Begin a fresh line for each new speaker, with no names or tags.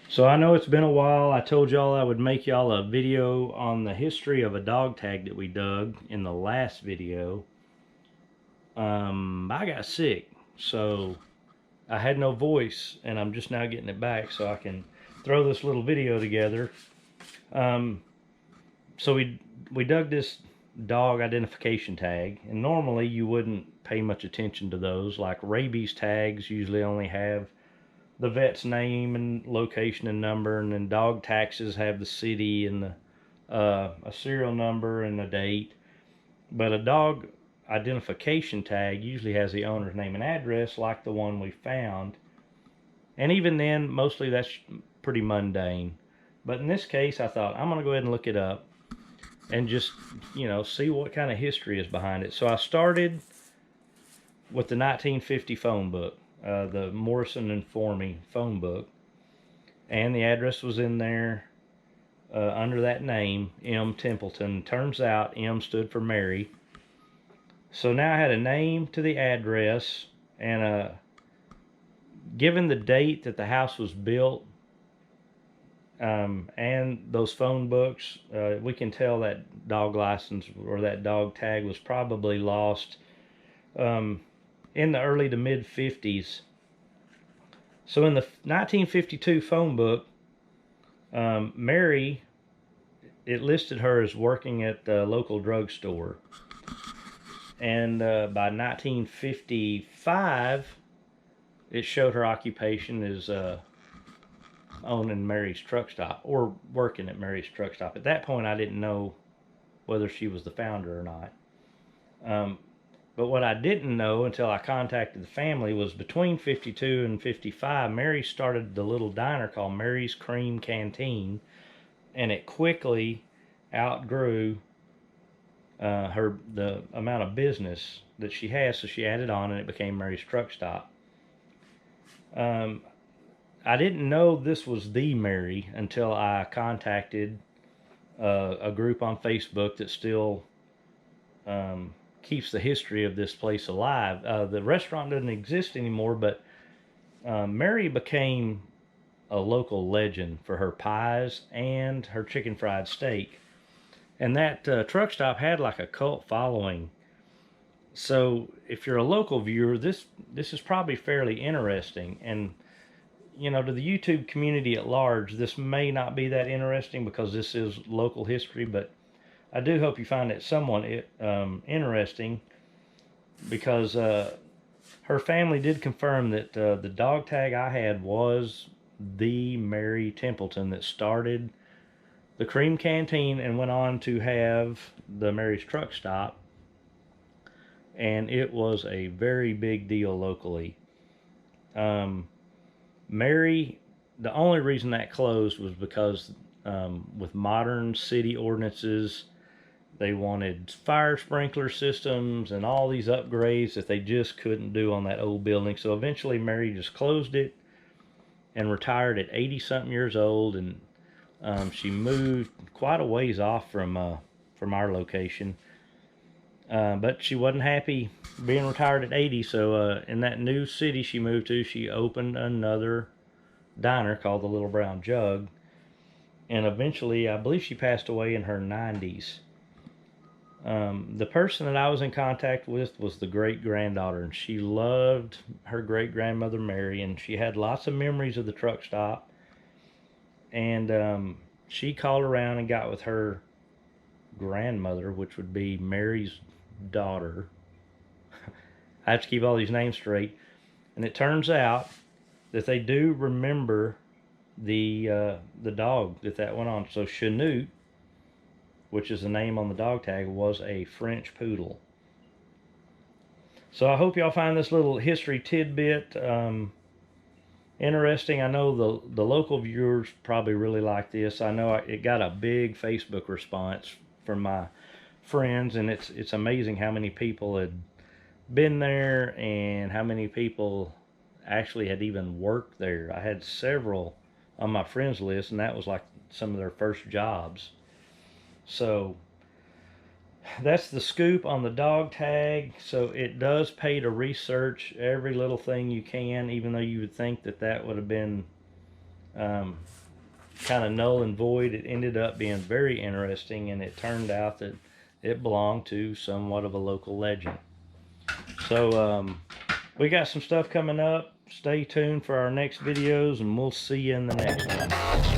So I know it's been a while. I told y'all I would make y'all a video on the history of a dog tag that we dug in the last video. I got sick, so I had no voice, and I'm just now getting it back so I can throw this little video together. Um, so we dug this dog identification tag, and normally you wouldn't pay much attention to those. Like rabies tags usually only have the vet's name and location and number, and then dog taxes have the city and a serial number and a date. But a dog identification tag usually has the owner's name and address, like the one we found. And even then, mostly that's pretty mundane. But in this case, I thought I'm going to go ahead and look it up and just, see what kind of history is behind it. So I started with the 1950 phone book, the Morrison and Formey phone book, and the address was in there under that name, M. Templeton. Turns out M stood for Mary. So now I had a name to the address, and given the date that the house was built, and those phone books, we can tell that dog license or that dog tag was probably lost in the early to mid 50s. So in the 1952 phone book, Mary, it listed her as working at the local drugstore. And by 1955, it showed her occupation as owning Mary's truck stop or working at Mary's truck stop. At that point, I didn't know whether she was the founder or not. But what I didn't know until I contacted the family was between 52 and 55, Mary started the little diner called Mary's Cream Canteen, and it quickly outgrew the amount of business that she has, so she added on and it became Mary's Truck Stop. I didn't know this was the Mary until I contacted a group on Facebook that still keeps the history of this place alive. The restaurant doesn't exist anymore, but Mary became a local legend for her pies and her chicken fried steak. And that truck stop had like a cult following. So if you're a local viewer, this is probably fairly interesting. And to the YouTube community at large, this may not be that interesting because this is local history, but I do hope you find it somewhat interesting because her family did confirm that the dog tag I had was the Mary Templeton that started the Cream Canteen and went on to have the Mary's Truck Stop. And it was a very big deal locally. Mary, the only reason that closed was because with modern city ordinances, they wanted fire sprinkler systems and all these upgrades that they just couldn't do on that old building. So eventually Mary just closed it and retired at 80-something years old. And she moved quite a ways off from our location. But she wasn't happy being retired at 80, so in that new city she moved to, she opened another diner called the Little Brown Jug. And eventually, I believe she passed away in her 90s. The person that I was in contact with was the great-granddaughter, and she loved her great-grandmother Mary, and she had lots of memories of the truck stop. And she called around and got with her grandmother, which would be Mary's daughter. I have to keep all these names straight. And it turns out that they do remember the dog that went on. So Chanute, which is the name on the dog tag, was a French poodle. So I hope y'all find this little history tidbit interesting. I know the local viewers probably really like this. I know it got a big Facebook response from my friends, and it's amazing how many people had been there and how many people actually had even worked there. I had several on my friends list, and that was like some of their first jobs. So that's the scoop on the dog tag. So it does pay to research every little thing you can, even though you would think that would have been kind of null and void. It ended up being very interesting, and it turned out that it belonged to somewhat of a local legend. So we got some stuff coming up. Stay tuned for our next videos, and we'll see you in the next one.